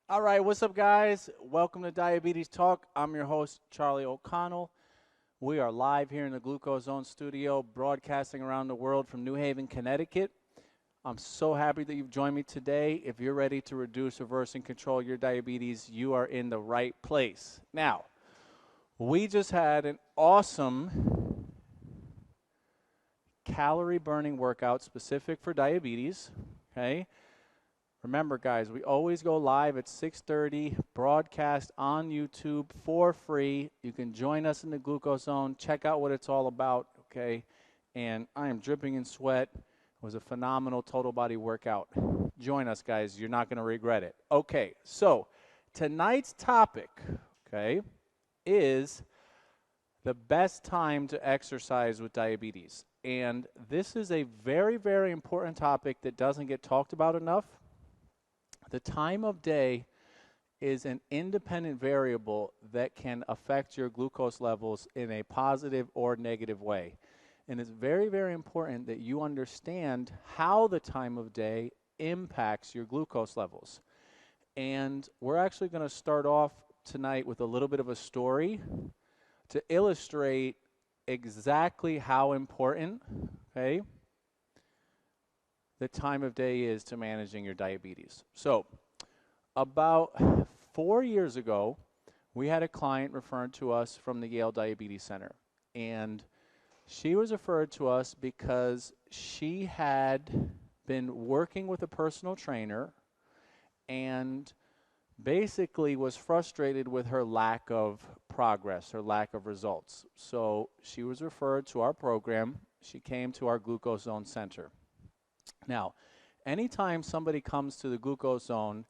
All right, what's up, guys? Welcome to Diabetes Talk. I'm your host, Charlie O'Connell. We are live here in the GlucoseZone studio, broadcasting around the world from New Haven, Connecticut. I'm so happy that you've joined me today. If you're ready to reduce, reverse, and control your diabetes, you are in the right place. Now, we just had an awesome calorie burning workout specific for diabetes, okay? Remember, guys, we always go live at 6:30, broadcast on YouTube for free. You can join us in the GlucoseZone, check out what it's all about, okay? And I am dripping in sweat. It was a phenomenal total body workout. Join us, guys. You're not going to regret it. Okay, so tonight's topic, okay, is the best time to exercise with diabetes. And this is a very, very important topic that doesn't get talked about enough. The time of day is an independent variable that can affect your glucose levels in a positive or negative way. And it's very, very important that you understand how the time of day impacts your glucose levels. And we're actually going to start off tonight with a little bit of a story to illustrate exactly how important, okay, the time of day is to managing your diabetes. So about 4 years ago, we had a client referred to us from the Yale Diabetes Center. And she was referred to us because she had been working with a personal trainer and basically was frustrated with her lack of progress, her lack of results. So she was referred to our program. She came to our GlucoseZone Center. Now, anytime somebody comes to the GlucoseZone,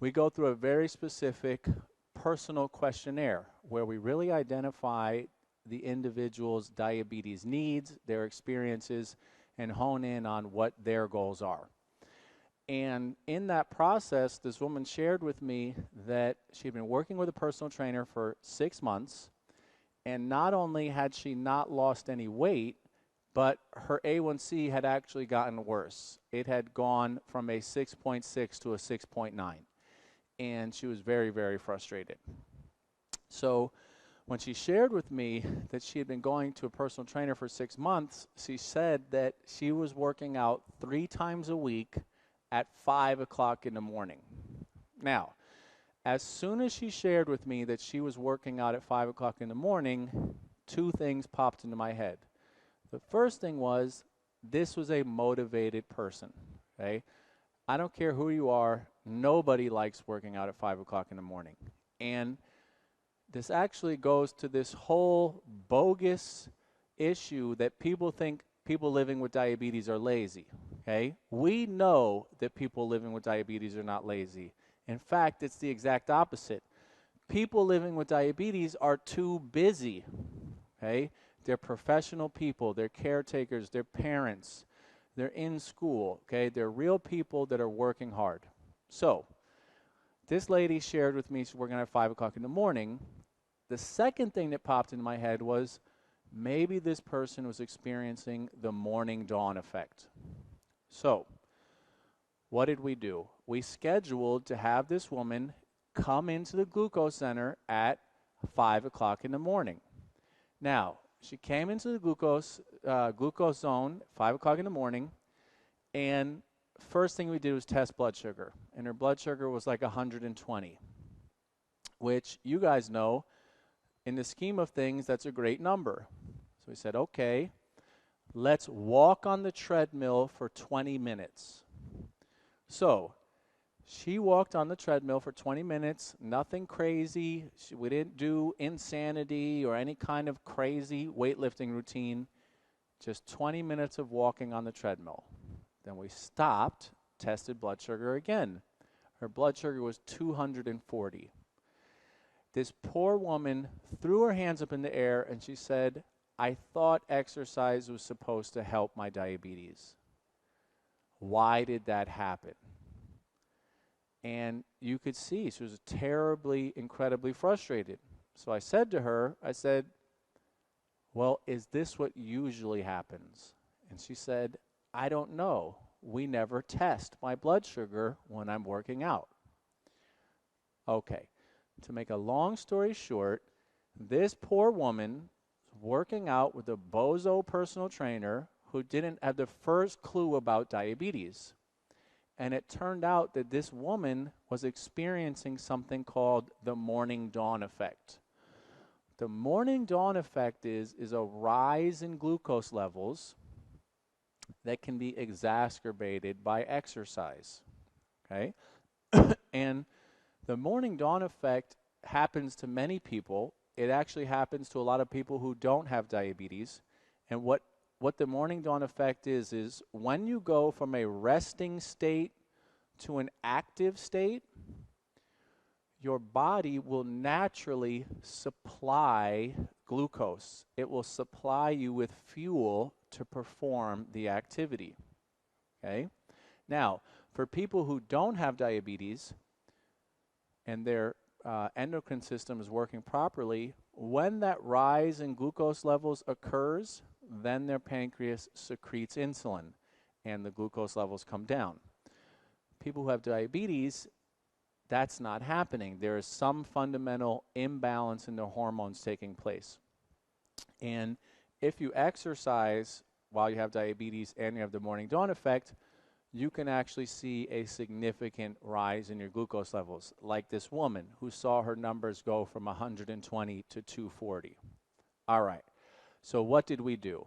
we go through a very specific personal questionnaire where we really identify the individual's diabetes needs, their experiences, and hone in on what their goals are. And in that process, this woman shared with me that she'd been working with a personal trainer for 6 months, and not only had she not lost any weight, but her A1C had actually gotten worse. It had gone from a 6.6 to a 6.9, and she was very, very frustrated. So when she shared with me that she had been going to a personal trainer for 6 months, she said that she was working out 3 times a week at 5 o'clock in the morning. Now, as soon as she shared with me that she was working out at 5 o'clock in the morning, 2 things popped into my head. The first thing was, this was a motivated person, okay? I don't care who you are, nobody likes working out at 5 o'clock in the morning. And this actually goes to this whole bogus issue that people think people living with diabetes are lazy, okay? We know that people living with diabetes are not lazy. In fact, it's the exact opposite. People living with diabetes are too busy, okay? They're professional people, they're caretakers, they're parents, they're in school, okay? They're real people that are working hard. So, this lady shared with me she's working at 5 o'clock in the morning. The second thing that popped into my head was maybe this person was experiencing the morning dawn effect. So, what did we do? We scheduled to have this woman come into the glucose center at 5 o'clock in the morning. Now, she came into the GlucoseZone 5 o'clock in the morning, and first thing we did was test blood sugar, and her blood sugar was like 120, which you guys know, in the scheme of things, that's a great number. So we said, okay, let's walk on the treadmill for 20 minutes. So she walked on the treadmill for 20 minutes, nothing crazy. We didn't do insanity or any kind of crazy weightlifting routine, just 20 minutes of walking on the treadmill. Then we stopped, tested blood sugar again. Her blood sugar was 240. This poor woman threw her hands up in the air and she said, I thought exercise was supposed to help my diabetes. Why did that happen? And you could see she was terribly, incredibly frustrated. So I said to her, I said, well, is this what usually happens? And she said, I don't know. We never test my blood sugar when I'm working out. Okay, to make a long story short, this poor woman working out with a bozo personal trainer who didn't have the first clue about diabetes. And it turned out that this woman was experiencing something called the morning dawn effect. The morning dawn effect is a rise in glucose levels that can be exacerbated by exercise. Okay? And the morning dawn effect happens to many people. It actually happens to a lot of people who don't have diabetes. And what the morning dawn effect is when you go from a resting state to an active state, your body will naturally supply glucose. It will supply you with fuel to perform the activity. Okay? Now, for people who don't have diabetes and their endocrine system is working properly, when that rise in glucose levels occurs, then their pancreas secretes insulin and the glucose levels come down. People who have diabetes, that's not happening. There is some fundamental imbalance in the hormones taking place. And if you exercise while you have diabetes and you have the morning dawn effect, you can actually see a significant rise in your glucose levels, like this woman who saw her numbers go from 120 to 240. All right, so what did we do?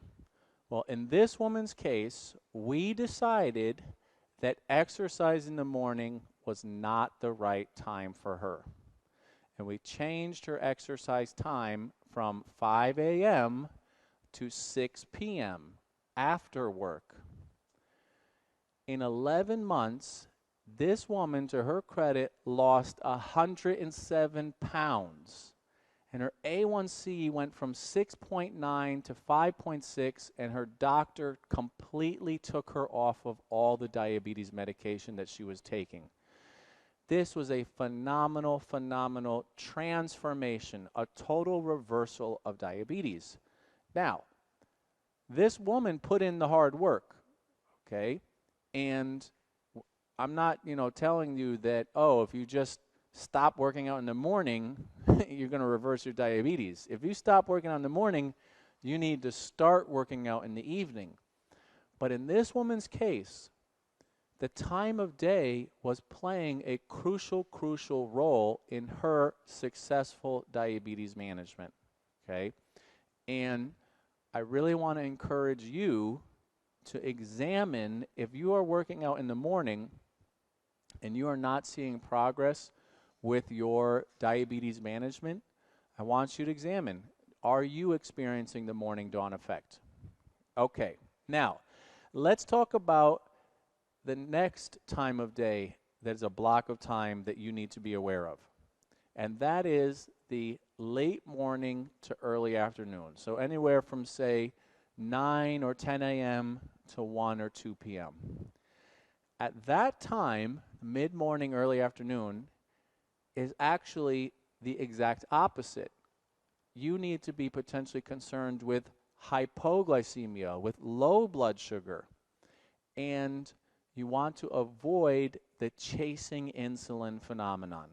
Well, in this woman's case, we decided that exercise in the morning was not the right time for her. And we changed her exercise time from 5 a.m. to 6 p.m. after work. In 11 months, this woman, to her credit, lost 107 pounds. And her A1C went from 6.9 to 5.6, and her doctor completely took her off of all the diabetes medication that she was taking. This was a phenomenal, phenomenal transformation, a total reversal of diabetes. Now, this woman put in the hard work, okay? And I'm not, telling you that, if you just stop working out in the morning, you're going to reverse your diabetes. If you stop working out in the morning, you need to start working out in the evening. But in this woman's case, the time of day was playing a crucial, crucial role in her successful diabetes management, okay? And I really want to encourage you to examine if you are working out in the morning and you are not seeing progress with your diabetes management, I want you to examine, are you experiencing the morning dawn effect? Okay, now let's talk about the next time of day that is a block of time that you need to be aware of. And that is the late morning to early afternoon. So anywhere from, say, 9 or 10 a.m. to 1 or 2 p.m. At that time, mid-morning, early afternoon, is actually the exact opposite. You need to be potentially concerned with hypoglycemia, with low blood sugar, and you want to avoid the chasing insulin phenomenon.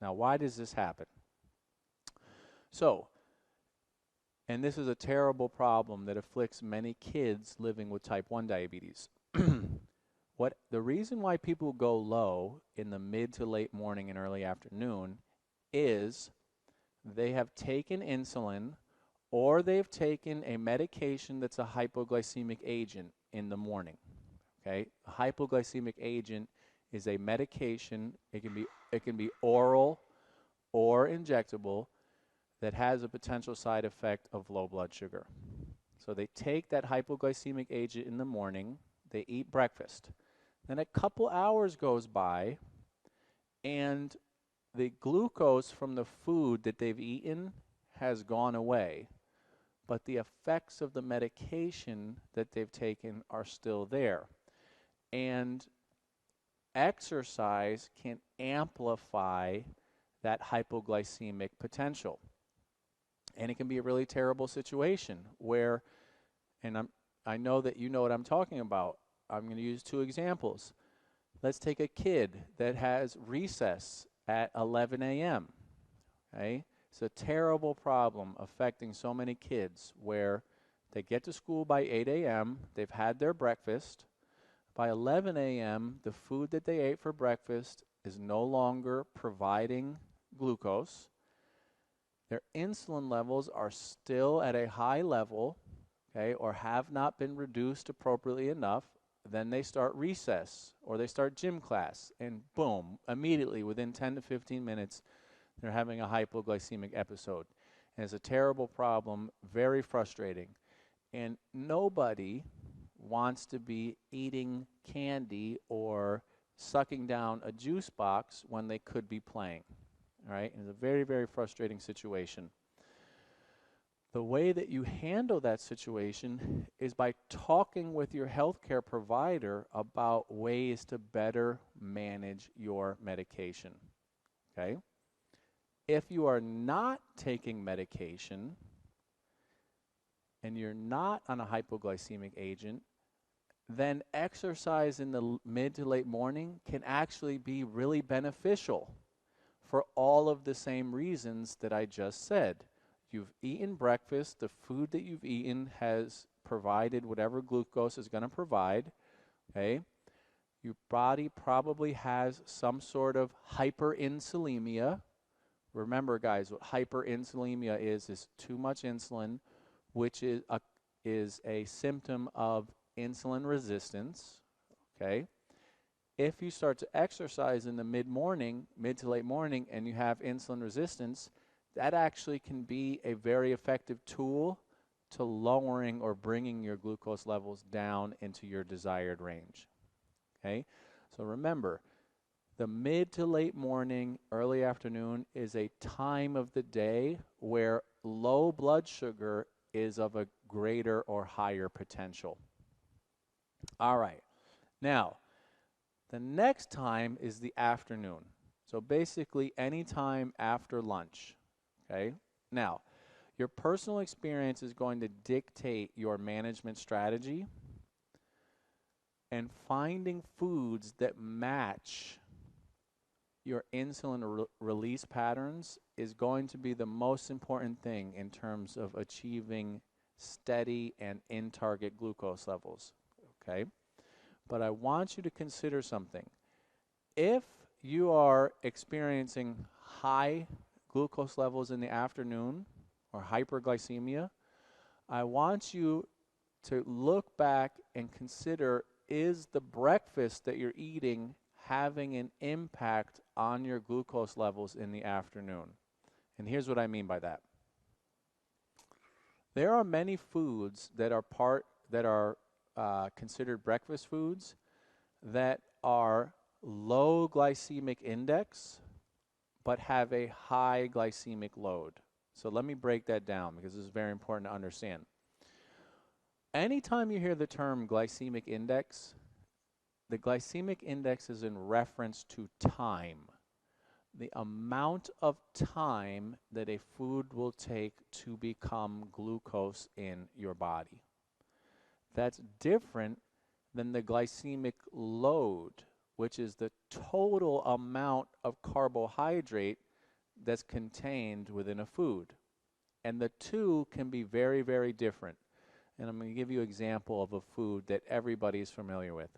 Now, why does this happen? So, and this is a terrible problem that afflicts many kids living with type 1 diabetes. The reason why people go low in the mid to late morning and early afternoon is they have taken insulin or they've taken a medication that's a hypoglycemic agent in the morning. Okay? A hypoglycemic agent is a medication, it can be oral or injectable, that has a potential side effect of low blood sugar. So they take that hypoglycemic agent in the morning, they eat breakfast. Then a couple hours goes by, and the glucose from the food that they've eaten has gone away, but the effects of the medication that they've taken are still there. And exercise can amplify that hypoglycemic potential. And it can be a really terrible situation where, and I know that you know what I'm talking about. I'm going to use two examples. Let's take a kid that has recess at 11 a.m. Okay? It's a terrible problem affecting so many kids where they get to school by 8 a.m., they've had their breakfast. By 11 a.m., the food that they ate for breakfast is no longer providing glucose. Their insulin levels are still at a high level, okay, or have not been reduced appropriately enough. Then they start recess or they start gym class, and boom, immediately within 10 to 15 minutes, they're having a hypoglycemic episode. And it's a terrible problem, very frustrating. And nobody wants to be eating candy or sucking down a juice box when they could be playing. All right? It's a very, very frustrating situation. The way that you handle that situation is by talking with your healthcare provider about ways to better manage your medication. Okay? If you are not taking medication and you're not on a hypoglycemic agent, then exercise in the mid to late morning can actually be really beneficial for all of the same reasons that I just said. You've eaten breakfast, the food that you've eaten has provided whatever glucose is going to provide, okay? Your body probably has some sort of hyperinsulinemia. Remember, guys, what hyperinsulinemia is too much insulin, which is a symptom of insulin resistance, okay? If you start to exercise in the mid to late morning, and you have insulin resistance, that actually can be a very effective tool to lowering or bringing your glucose levels down into your desired range, okay? So remember, the mid to late morning, early afternoon is a time of the day where low blood sugar is of a greater or higher potential. All right. Now, the next time is the afternoon. So basically any time after lunch. Okay? Now, your personal experience is going to dictate your management strategy, and finding foods that match your insulin release patterns is going to be the most important thing in terms of achieving steady and in-target glucose levels. Okay? But I want you to consider something. If you are experiencing high glucose levels in the afternoon or hyperglycemia, I want you to look back and consider, is the breakfast that you're eating having an impact on your glucose levels in the afternoon? And here's what I mean by that. There are many foods that are considered breakfast foods that are low glycemic index but have a high glycemic load. So let me break that down because this is very important to understand. Anytime you hear the term glycemic index, the glycemic index is in reference to time, the amount of time that a food will take to become glucose in your body. That's different than the glycemic load, which is the total amount of carbohydrate that's contained within a food. And the two can be very, very different. And I'm going to give you an example of a food that everybody is familiar with.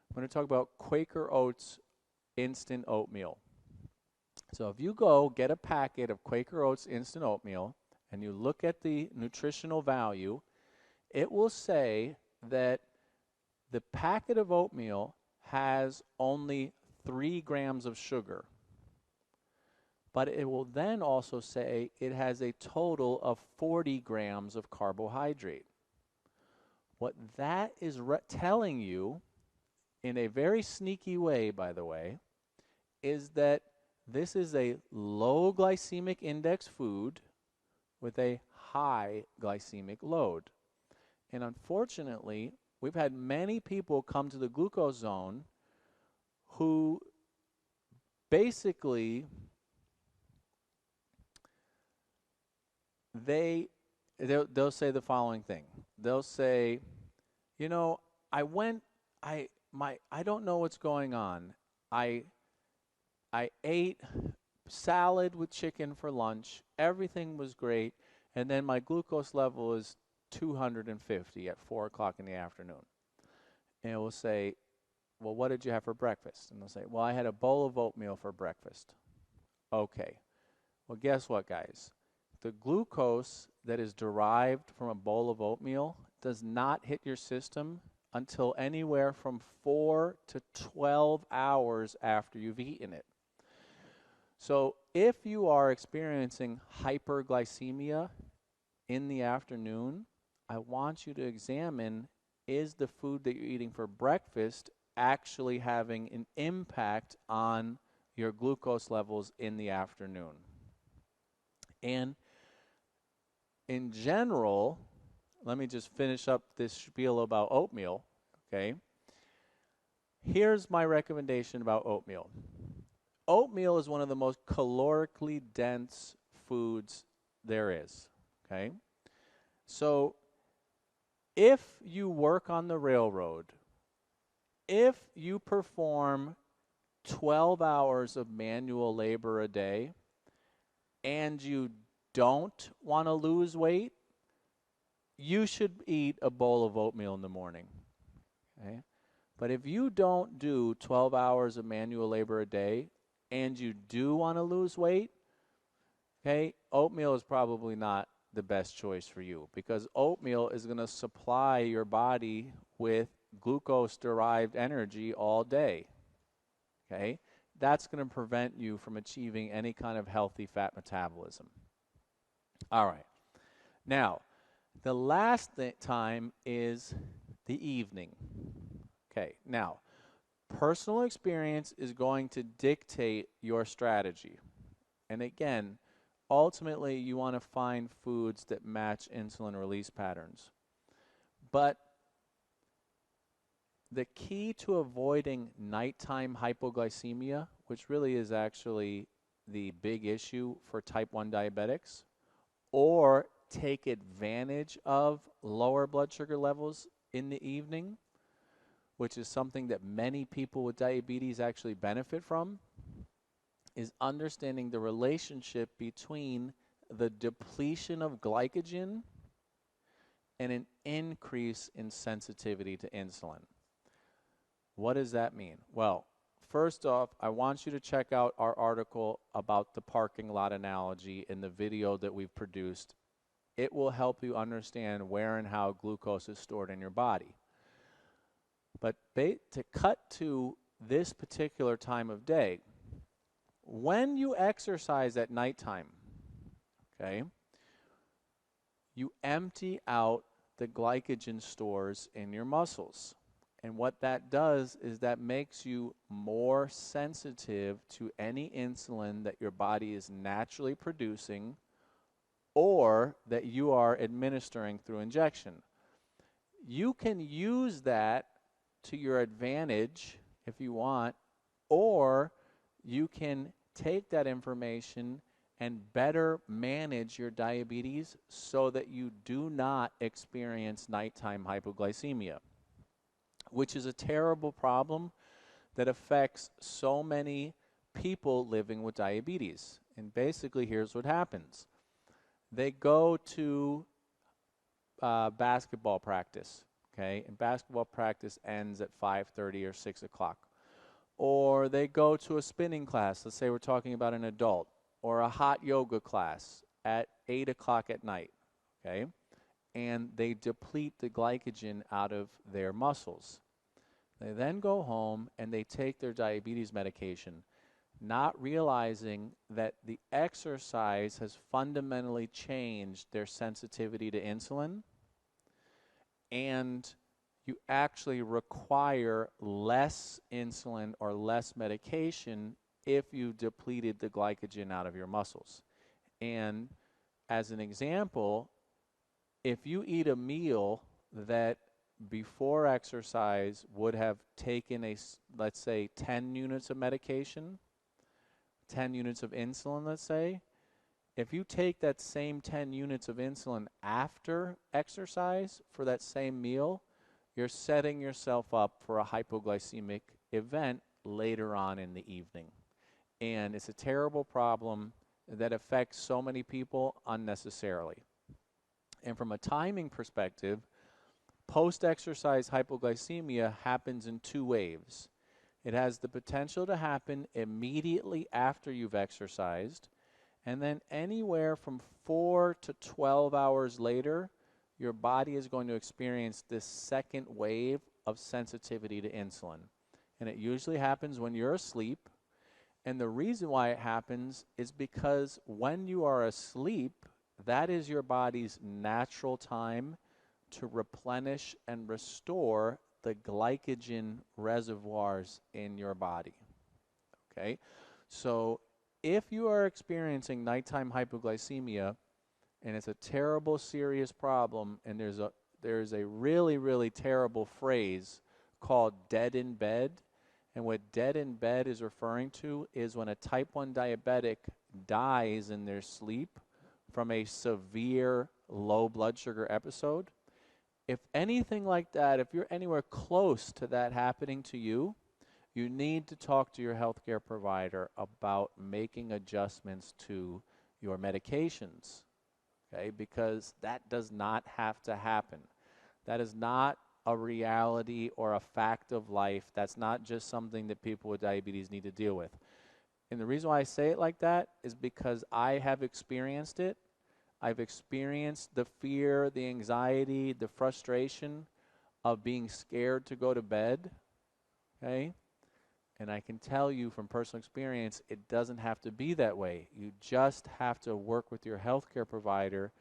I'm going to talk about Quaker Oats instant oatmeal. So if you go get a packet of Quaker Oats instant oatmeal and you look at the nutritional value, it will say that the packet of oatmeal has only 3 grams of sugar. But it will then also say it has a total of 40 grams of carbohydrate. What that is telling you, in a very sneaky way, by the way, is that this is a low glycemic index food with a high glycemic load. And unfortunately, we've had many people come to the glucose zone who basically they'll say the following thing. They'll say, you know, I don't know what's going on. I I ate salad with chicken for lunch. Everything was great. And then my glucose level is 250 at 4 o'clock in the afternoon. And it will say, well, what did you have for breakfast? And they'll say, well, I had a bowl of oatmeal for breakfast. Okay. Well, guess what, guys? The glucose that is derived from a bowl of oatmeal does not hit your system until anywhere from 4 to 12 hours after you've eaten it. So if you are experiencing hyperglycemia in the afternoon, I want you to examine, is the food that you're eating for breakfast actually having an impact on your glucose levels in the afternoon? And in general, let me just finish up this spiel about oatmeal, okay? Here's my recommendation about oatmeal. Oatmeal is one of the most calorically dense foods there is, okay? So if you work on the railroad, if you perform 12 hours of manual labor a day and you don't want to lose weight, you should eat a bowl of oatmeal in the morning, okay? But if you don't do 12 hours of manual labor a day and you do want to lose weight, okay, oatmeal is probably not the best choice for you, because oatmeal is going to supply your body with glucose-derived energy all day, okay? That's going to prevent you from achieving any kind of healthy fat metabolism. All right. Now, the last time is the evening. Okay, now, personal experience is going to dictate your strategy. And again, ultimately, you want to find foods that match insulin release patterns. But the key to avoiding nighttime hypoglycemia, which really is actually the big issue for type 1 diabetics, or take advantage of lower blood sugar levels in the evening, which is something that many people with diabetes actually benefit from, is understanding the relationship between the depletion of glycogen and an increase in sensitivity to insulin. What does that mean? Well, first off, I want you to check out our article about the parking lot analogy in the video that we've produced. It will help you understand where and how glucose is stored in your body. But to cut to this particular time of day, when you exercise at nighttime, okay, you empty out the glycogen stores in your muscles. And what that does is that makes you more sensitive to any insulin that your body is naturally producing or that you are administering through injection. You can use that to your advantage if you want, or you can take that information and better manage your diabetes so that you do not experience nighttime hypoglycemia, which is a terrible problem that affects so many people living with diabetes. And basically, here's what happens. They go to basketball practice, okay? And basketball practice ends at 5:30 or 6 o'clock. Or they go to a spinning class, let's say we're talking about an adult, or a hot yoga class at 8 o'clock at night, okay? And they deplete the glycogen out of their muscles. They then go home and they take their diabetes medication, not realizing that the exercise has fundamentally changed their sensitivity to insulin, and you actually require less insulin or less medication if you depleted the glycogen out of your muscles. And as an example, if you eat a meal that before exercise would have taken let's say 10 units of medication, 10 units of insulin, let's say, if you take that same 10 units of insulin after exercise for that same meal, you're setting yourself up for a hypoglycemic event later on in the evening. And it's a terrible problem that affects so many people unnecessarily. And from a timing perspective, post-exercise hypoglycemia happens in 2 waves. It has the potential to happen immediately after you've exercised, and then anywhere from 4 to 12 hours later, your body is going to experience this second wave of sensitivity to insulin. And it usually happens when you're asleep. And the reason why it happens is because when you are asleep, that is your body's natural time to replenish and restore the glycogen reservoirs in your body. Okay? So if you are experiencing nighttime hypoglycemia, and it's a terrible, serious problem, and there's a really, really terrible phrase called dead in bed. And what dead in bed is referring to is when a type 1 diabetic dies in their sleep from a severe low blood sugar episode. If anything like that, if you're anywhere close to that happening to you, you need to talk to your healthcare provider about making adjustments to your medications, okay? Because that does not have to happen. That is not a reality or a fact of life. That's not just something that people with diabetes need to deal with. And the reason why I say it like that is because I have experienced it. I've experienced the fear, the anxiety, the frustration of being scared to go to bed, okay? And I can tell you from personal experience, it doesn't have to be that way. You just have to work with your healthcare provider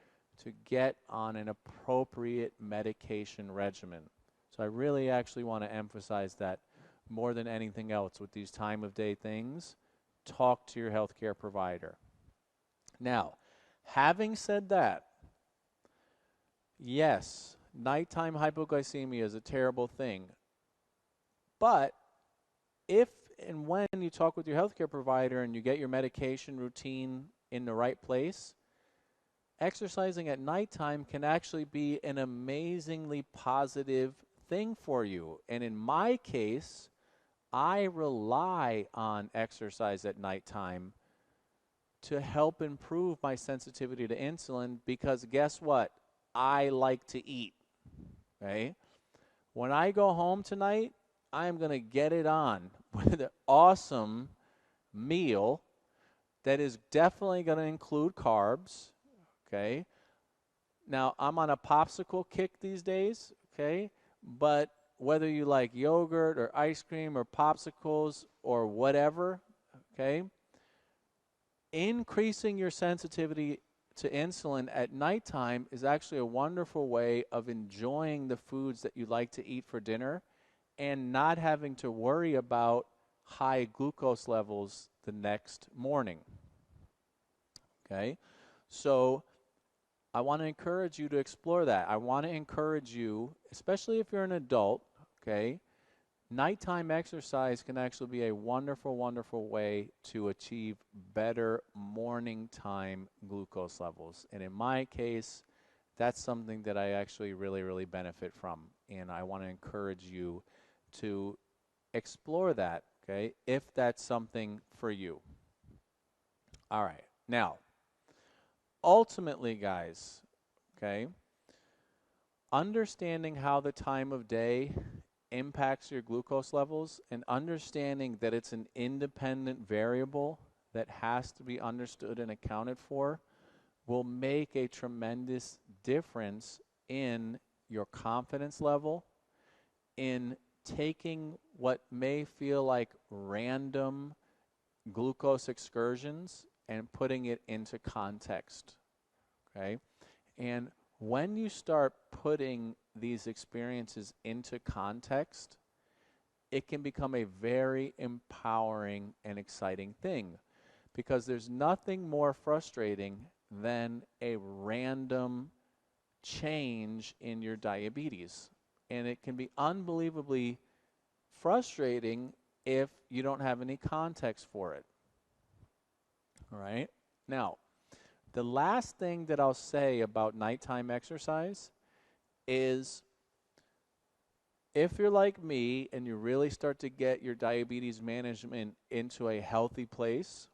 to get on an appropriate medication regimen. So I really actually want to emphasize that more than anything else with these time of day things. Talk to your healthcare provider. Now, having said that, yes, nighttime hypoglycemia is a terrible thing. But if and when you talk with your healthcare provider and you get your medication routine in the right place, exercising at nighttime can actually be an amazingly positive thing for you. And in my case, I rely on exercise at nighttime to help improve my sensitivity to insulin because guess what? I like to eat, okay? When I go home tonight, I'm going to get it on with an awesome meal that is definitely going to include carbs, okay? Now, I'm on a popsicle kick these days, okay? But whether you like yogurt or ice cream or popsicles or whatever, okay? Increasing your sensitivity to insulin at nighttime is actually a wonderful way of enjoying the foods that you like to eat for dinner and not having to worry about high glucose levels the next morning. Okay? So I want to encourage you to explore that. I want to encourage you, especially if you're an adult, okay? Nighttime exercise can actually be a wonderful, wonderful way to achieve better morning time glucose levels. And in my case, that's something that I actually really, really benefit from. And I want to encourage you to explore that, okay, if that's something for you. All right. Now, ultimately, guys, okay, understanding how the time of day impacts your glucose levels and understanding that it's an independent variable that has to be understood and accounted for will make a tremendous difference in your confidence level, in taking what may feel like random glucose excursions and putting it into context, okay? And when you start putting these experiences into context, it can become a very empowering and exciting thing because there's nothing more frustrating than a random change in your diabetes. And it can be unbelievably frustrating if you don't have any context for it. All right? Now, the last thing that I'll say about nighttime exercise is If you're like me and you really start to get your diabetes management into a healthy place,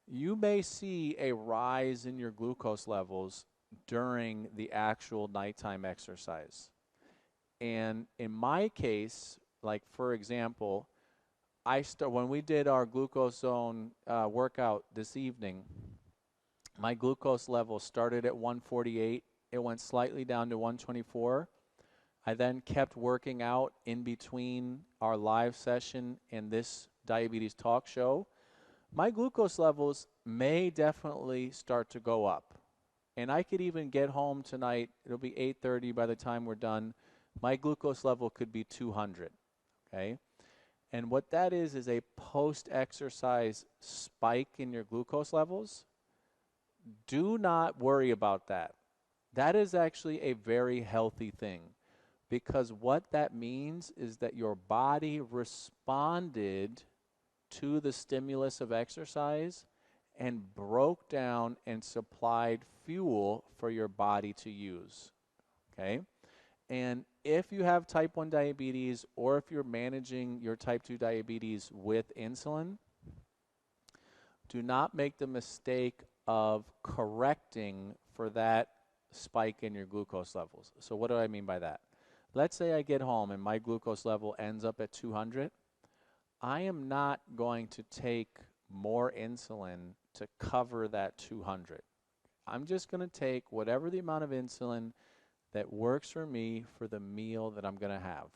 you may see a rise in your glucose levels during the actual nighttime exercise. And in my case, like for example, when we did our GlucoseZone workout this evening, my glucose level started at 148. It went slightly down to 124. I then kept working out in between our live session and this diabetes talk show. My glucose levels may definitely start to go up. And I could even get home tonight. It'll be 8:30 by the time we're done. My glucose level could be 200, okay? And what that is a post-exercise spike in your glucose levels. Do not worry about that. That is actually a very healthy thing, because what that means is that your body responded to the stimulus of exercise and broke down and supplied fuel for your body to use, okay? And if you have type 1 diabetes, or if you're managing your type 2 diabetes with insulin, do not make the mistake of correcting for that spike in your glucose levels. So what do I mean by that? Let's say I get home and my glucose level ends up at 200. I am not going to take more insulin to cover that 200. I'm just going to take whatever the amount of insulin that works for me for the meal that I'm going to have,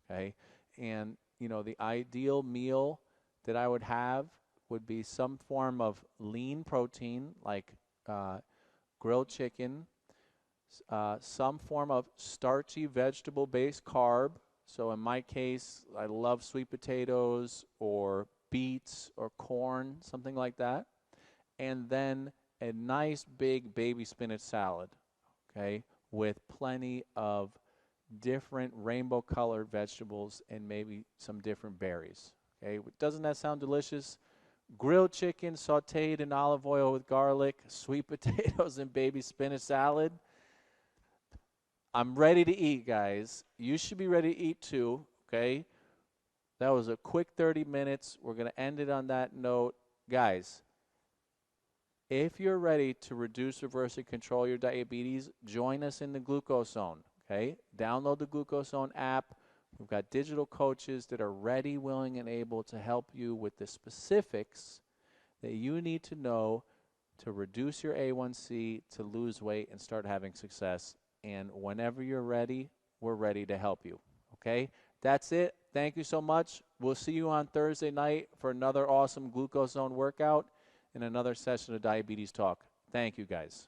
okay? And, you know, the ideal meal that I would have would be some form of lean protein, like grilled chicken, some form of starchy vegetable-based carb. So in my case, I love sweet potatoes or beets or corn, something like that. And then a nice big baby spinach salad, okay, with plenty of different rainbow-colored vegetables and maybe some different berries, okay? Doesn't that sound delicious? Grilled chicken sautéed in olive oil with garlic, sweet potatoes and baby spinach salad. I'm ready to eat, guys. You should be ready to eat too, okay? That was a quick 30 minutes. We're going to end it on that note. Guys, if you're ready to reduce, reverse, and control your diabetes, join us in the GlucoseZone, okay? Download the GlucoseZone app. We've got digital coaches that are ready, willing, and able to help you with the specifics that you need to know to reduce your A1C, to lose weight, and start having success. And whenever you're ready, we're ready to help you, okay? That's it. Thank you so much. We'll see you on Thursday night for another awesome GlucoseZone workout and another session of Diabetes Talk. Thank you, guys.